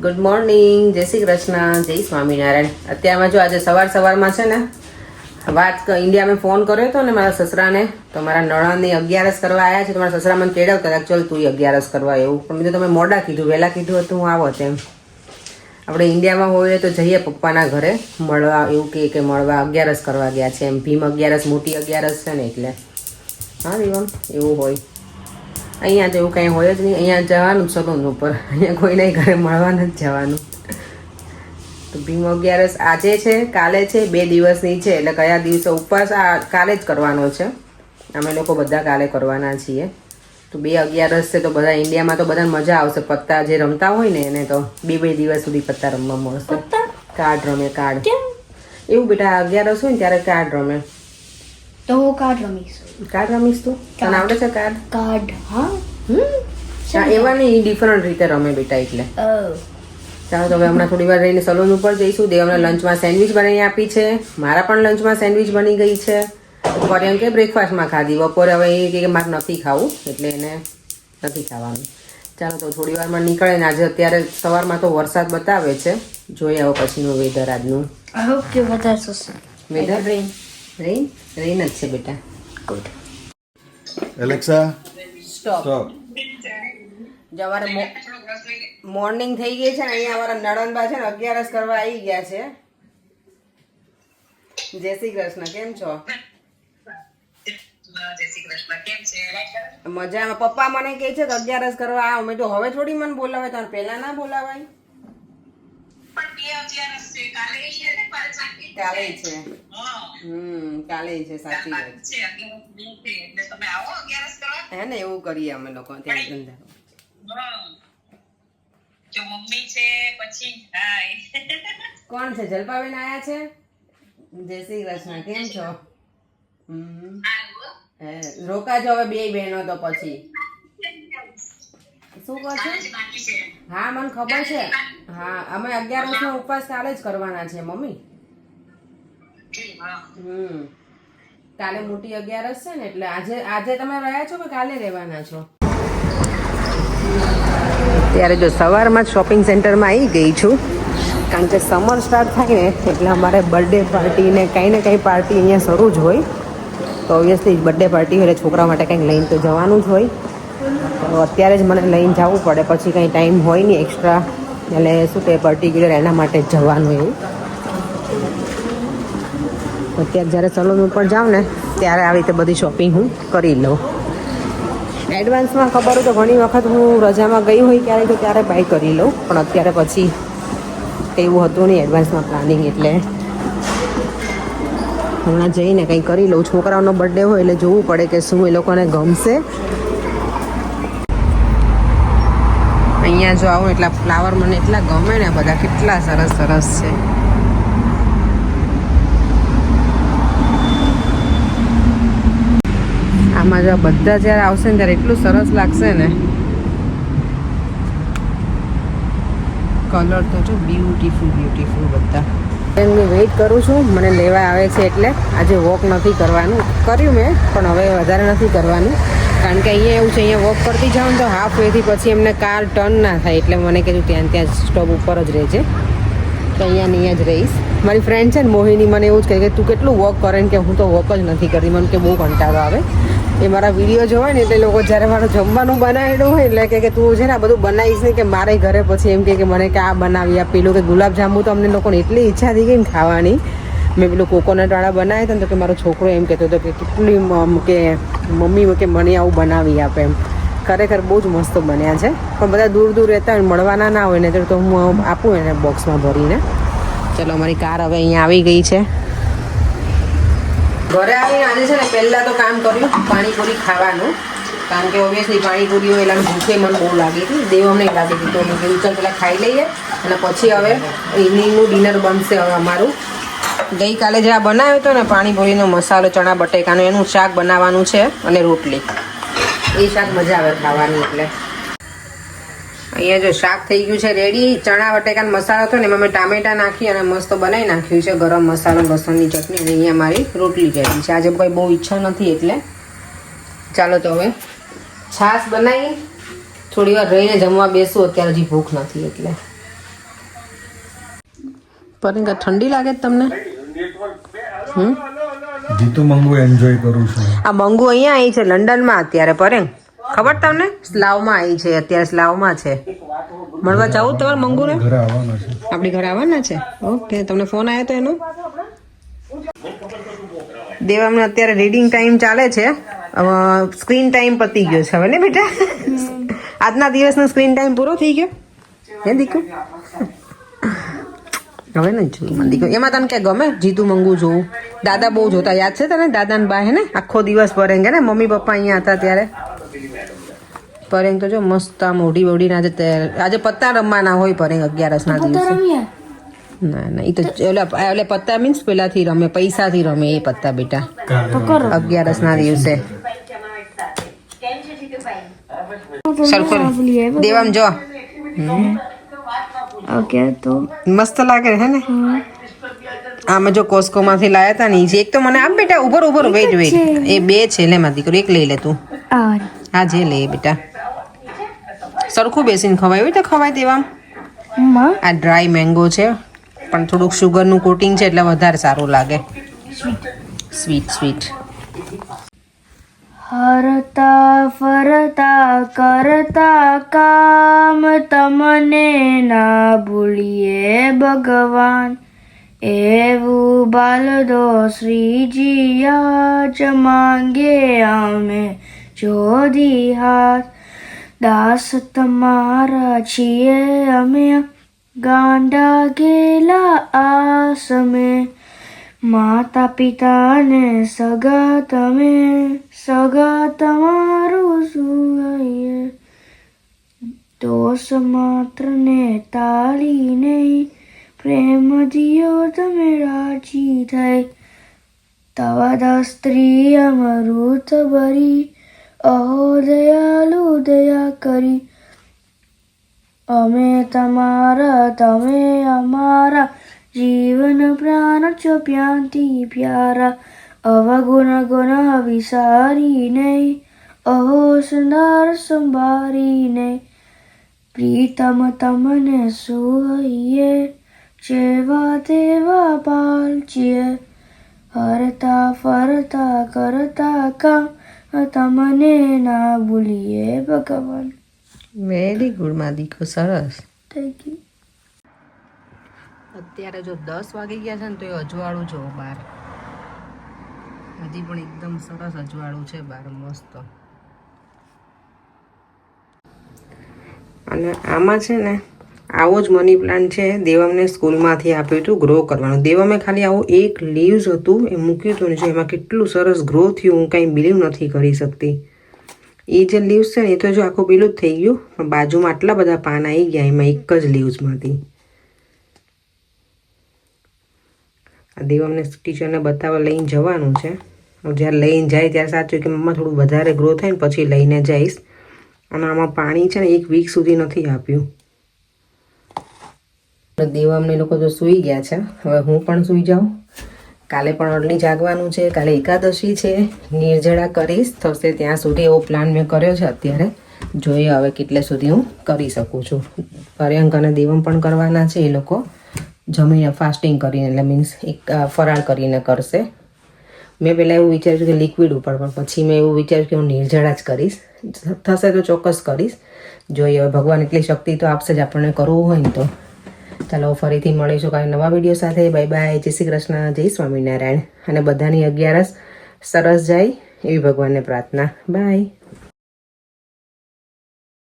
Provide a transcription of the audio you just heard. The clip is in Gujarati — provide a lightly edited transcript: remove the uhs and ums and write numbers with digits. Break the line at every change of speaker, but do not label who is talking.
ગુડ મોર્નિંગ, જય શ્રી કૃષ્ણ, જય સ્વામિનારાયણ. અત્યારમાં જો આજે સવારમાં છે ને ઇન્ડિયા મેં ફોન કર્યો હતો ને મારા સસરાને, તો મારા નણંદની 11 કરવા આવ્યા છે. તો મારા સસરા મને તેડાવતા હતા, ચલ તું 11 કરવા એવું. પણ મેં તો તમે મોડા કીધું, વહેલા કીધું હતું હું આવો તેમ. આપણે ઇન્ડિયામાં હોઈએ તો જઈએ પપ્પાના ઘરે મળવા, એવું કે મળવા 11 કરવા ગયા છે એમ. ભીમ 11 મોટી 11 છે ને એટલે. હા દીવમ એવું હોય. અહીંયા તો એવું કંઈ હોય જ નહીં. અહીંયા જવાનું સલૂન ઉપર, અહીંયા કોઈને ઘરે મળવા નથી જવાનું. તો ભીમ 11 આજે છે, કાલે છે, 2 દિવસની છે. એટલે કયા દિવસે ઉપવાસ કાલે જ કરવાનો છે. અમે લોકો બધા કાલે કરવાના છીએ. તો 2 11 છે તો બધા ઇન્ડિયામાં તો બધાને મજા આવશે. પત્તા જે રમતા હોય ને એને તો 2 દિવસ સુધી પત્તા રમવા મળશે. કાર્ડ રમે, કાર્ડ એવું બેટા. 11 હોય ને ત્યારે કાર્ડ રમે.
તો હું કાર્ડ રમીશ.
કાર્ડ રમીશ તું? તને આવડે છે કાર્ડ?
કાર્ડ હા.
એવા નહીં, ડિફરન્ટ રીતે રમે બેટા. એટલે ચાલો તો હવે હમણાં થોડી વાર રહીને સલૂન ઉપર જઈશું. દેવ અમને લંચમાં સેન્ડવિચ બનાવી આપી છે. મારા પણ લંચમાં સેન્ડવિચ બની ગઈ છે. બપોરે એમ કે બ્રેકફાસ્ટમાં ખાધી. બપોરે હવે એ કે મારે નથી ખાવું, એટલે એને નથી ખાવાનું. ચાલો તો થોડી વારમાં નીકળે ને. આજે અત્યારે સવારમાં તો વરસાદ બતાવે છે. જોઈએ આવો પછીનું વેધર આજનું.
આઈ હોપ કે વધારે થશે
વેધર. રેન જ છે બેટા.
ગુડ.
Alexa
stop. જવારે મોર્નિંગ થઈ ગઈ છે ને. અહીંયા અમારા નણંદબા છે ને 11 કરવા આવી ગયા છે. જય શ્રી કૃષ્ણ, કેમ છો? મજામાં. પપ્પા મને કહે છે કે 11 કરવા આવો. મેં તો હવે થોડી મને બોલાવે, તને પહેલા ના બોલાવાય? કાલે છે. કાલે છે, સાચી વાત હે ને. એવું કરીએ અમે લોકો ત્યાં ધંધા. કોણ છે? જલપાબેન આયા છે. જય શ્રી કૃષ્ણ, કેમ છો? રોકાજો હવે 2 બહેનો તો પછી શું કરશો? હા મને ખબર છે. હા અમે 11 નો ઉપવાસ કાલે જ કરવાના છે મમ્મી. કાલે મોટી 11 છે ને એટલે આજે તમે રહ્યા છો કે કાલે રહેવાના છો? ત્યારે જો સવારમાં જ શોપિંગ સેન્ટરમાં આવી ગઈ છું, કારણ કે સમર સ્ટાર્ટ થાય ને એટલે અમારે બર્થડે પાર્ટી ને કંઈ ને કંઈ પાર્ટી અહીંયા શરૂ જ હોય. તો ઓબ્વિયસલી બર્થડે પાર્ટી હોય એટલે છોકરા માટે કંઈક લઈને તો જવાનું જ હોય. તો અત્યારે જ મને લઈને જવું પડે, પછી કંઈ ટાઈમ હોય નહીં એક્સ્ટ્રા. એટલે શું કે પર્ટિક્યુલર એના માટે જ જવાનું એવું. અત્યારે જ્યારે સલૂન ઉપર જાઉં ને ત્યારે આવી રીતે બધી શોપિંગ હું કરી લઉં. એડવાન્સમાં ખબર હોય તો ઘણી વખત હું રજામાં ગઈ હોય ક્યારેક તો ત્યારે બાય કરી લઉં, પણ અત્યારે પછી એવું હતું નહીં એડવાન્સમાં પ્લાનિંગ. એટલે હમણાં જઈને કંઈ કરી લઉં. છોકરાઓનો બર્થડે હોય એટલે જોવું પડે કે શું એ લોકોને ગમશે. અહીંયા જો આવું એટલા ફ્લાવર મને એટલા ગમે ને, બધા કેટલા સરસ સરસ છે. આમાં જો બધા જ્યારે આવશે ને ત્યારે એટલું સરસ લાગશે ને. કલર તો જો બ્યુટીફુલ બધા. એમની વેઇટ કરું છું, મને લેવા આવે છે. એટલે આજે વોક નથી કરવાનું. કર્યું મેં, પણ હવે વધારે નથી કરવાનું, કારણ કે અહીંયા એવું છે અહીંયા વોક કરતી જાઉં ને તો હાફ વેથી પછી એમને કાર ટર્ન ના થાય. એટલે મને કીધું ત્યાં સ્ટોપ ઉપર જ રહેજે. તો અહીંયા જ રહીશ. મારી ફ્રેન્ડ છે ને મોહિની, મને એવું જ કહે કે તું કેટલું વોક કરે ને, કે હું તો વોક જ નથી કરતી. મને કે બહુ કંટાળો આવે. એ મારા વિડીયો જોવાય ને એટલે લોકો જ્યારે મારું જમવાનું બનાવેલું હોય એટલે કે તું છે ને આ બધું બનાવીશ ને, કે મારે ઘરે પછી એમ કે મને કે આ બનાવી આ પેલું. કે ગુલાબજાંબુ તો અમને લોકોને એટલી ઈચ્છા થઈ ગઈ ને ખાવાની. મેં પેલું કોકોનટવાળા બનાવ્યા હતા ને, તો કે મારો છોકરો એમ કહેતો હતો કે કેટલી કે મમ્મી કે મને આવું બનાવી આપે એમ. ખરેખર બહુ જ મસ્ત બન્યા છે. પણ બધા દૂર રહેતા હોય, મળવાના ના હોય ને તો હું આપું એને બોક્સમાં ભરીને. ચલો અમારી કાર હવે અહીંયા આવી ગઈ છે. ઘરે આવીને આજે છે ને પહેલાં તો કામ કર્યું પાણીપુરી ખાવાનું, કારણ કે ઓબ્વિયસલી પાણીપુરી હોય એટલે ભૂખે મને બહુ લાગી હતી. દેવ અમને લાગી હતી. તો મેં કીધું ચાલ પહેલાં ખાઈ લઈએ અને પછી હવે ઇવનિંગનું ડિનર બનશે હવે અમારું. ગઈકાલે જે આ બનાવ્યો હતો ને પાણીપુરીનો મસાલો ચણા બટેકાનો, એનું શાક બનાવવાનું છે અને રોટલી. એ શાક મજા આવે ખાવાની. એટલે અહીંયા જો શાક થઈ ગયું છે રેડી. ચણા બટેકાનો મસાલો હતો ને એમાં મેં ટામેટા નાખી અને મસ્ત બનાવી નાખ્યું છે. ગરમ મસાલો, લસણની ચટણી. અને અહીંયા મારી રોટલી રેડી છે. આજે કોઈ બહુ ઈચ્છા નથી એટલે ચાલો તો હવે છાશ બનાવી થોડી વાર રહીને જમવા બેસું. અત્યારે હજી ભૂખ નથી એટલે પરેંગ ઠંડી લાગે છે તમને?
જીતુ મંગુ એન્જોય કરું છું.
આ મંગુ અહીંયા આવી છે લંડનમાં અત્યારે. પરેંગ ખબર તમને? સ્લાવમાં આવી છે અત્યારે, સ્લાવમાં છે. મળવા જવું તમારે મંગુને?
ઘરે આવવાના છે.
આપણી ઘરે આવવાના છે. ઓકે, તમને ફોન આવ્યો તો એનો? દેવામને અત્યારે રીડિંગ ટાઈમ ચાલે છે. સ્ક્રીન ટાઈમ પતી ગયો છે હવે ને બેટા? આજના દિવસનો સ્ક્રીન ટાઈમ પૂરો થઈ ગયો હે દીકુ? હવે ને જોયું મને દીકુ. એમાં તને કે ગમે જીતુ મંગુ જોવું? દાદા બહુ જોતા, યાદ છે તને? દાદા ને બા હે ને આખો દિવસ પરેંગ ને મમ્મી પપ્પા અહીંયા હતા ત્યારે. પરેંગ તો જો મસ્ત આમ ઓઢી ઓઢીને આજે પત્તા રમવાના હોય પરેંગ 11 ના દિવસે. ના ના, એ તો એટલે પત્તા મીન્સ પેલાથી રમે, પૈસાથી રમે એ પત્તા બેટા 11 ના દિવસે. સરખો દેવામ જો
ઓકે તો
મસ્ત લાગે હે ને? આમે જો કોસ્કો માંથી લાયા હતા ને ઈ છે. એક તો મને આપ બેટા, ઉભર ઉભર વેઇટ વેઇટ. એ બે છે, લે માં દીકરો એક લઈ લે તું. હા જે લે બેટા, સરખું બેસીને ખવાય હોય તો ખવાય. દેવામ આ ડ્રાય મેંગો છે પણ થોડુંક શુગરનું કોટિંગ છે એટલે વધારે સારું લાગે. Sweet sweet.
હરતા ફરતા કરતા કામ તમને ના ભૂલીએ ભગવાન. એવું બાલદો શ્રીજી આજ માંગે અમે જોધી હાથ. દાસ તમારા છીએ અમે, ગાંડા ગેલા આસમે. માતા પિતાને સગા તમે, સગા તમારું સુઈએ. દોષ માત્ર ને તાળી નહીં, પ્રેમ દિયો તમે રાજી થઈ. તવા સ્ત્રી અમૃત ભરી, અહો દયાલુ દયા કરી. અમે તમારા તમે અમારા, જીવન પ્રાણ છો પ્યાંતી પ્યારા. અવગુણ ગુણ વિસારી નહીં, અહો સુંદર સંભારી નહીં. પ્રીતમ તમને સુઈએ, જેવા તેવા બાલ છીએ. હરતા ફરતા કરતા કામ તમને ના ભૂલીએ ભગવાન.
વેરી ગુડ માં દીકરો, સરસ.
Thank you.
અત્યારે જો 10 વાગી ગયા છે ને તો એ અજવાળું જો બહાર, હજી પણ એકદમ સરસ અજવાળું છે બહાર, મસ્ત. અને આમાં છે ને આવો જ મની પ્લાન્ટ છે, દેવમને સ્કૂલમાંથી આપ્યું હતું ગ્રો કરવાનું. દેવમે ખાલી આવું એક લીવ્સ હતું એ મૂક્યું હતું ને જો એમાં કેટલું સરસ ગ્રો થયું, હું કાંઈ બિલીવ નથી કરી શકતી. એ જે લીવ્સ છે ને એ તો જો આખું પીલું જ થઈ ગયું, પણ બાજુમાં આટલા બધા પાન આવી ગયા એમાં એક જ લીવ્સમાંથી. આ દેવમને ટીચરને બતાવવા લઈને જવાનું છે. જ્યારે લઈને જાય ત્યારે સાચું કે મમ્મા થોડું વધારે ગ્રો થાય ને પછી લઈને જઈશ. અને આમાં પાણી છે ને 1 વીક સુધી નથી આપ્યું. દેવામને લોકો તો સૂઈ ગયા છે, હવે હું પણ સૂઈ જાઉં. કાલે પણ અર્લી જાગવાનું છે, કાલે એકાદશી છે, નિર્જળા કરીશ. થશે ત્યાં સુધી એવો પ્લાન મેં કર્યો છે. અત્યારે જોઈએ હવે કેટલે સુધી હું કરી શકું છું. પર્યંક અને દેવમ પણ કરવાના છે, એ લોકો જમીને ફાસ્ટિંગ કરીને, એટલે મીન્સ એક ફરાળ કરીને કરશે. મેં પહેલાં એવું વિચાર્યું કે લિક્વિડ ઉપર, પણ પછી મેં એવું વિચાર્યું કે હું નિર્જળા જ કરીશ. થશે તો ચોક્કસ કરીશ. જોઈએ હવે ભગવાન એટલી શક્તિ તો આપશે જ આપણને કરવું હોય ને તો. ચાલો ફરીથી મળીશું કાંઈ નવા વિડીયો સાથે. બાય બાય, જય શ્રી કૃષ્ણ, જય સ્વામિનારાયણ. અને બધાની 11 સરસ જાય એવી ભગવાનને પ્રાર્થના. બાય.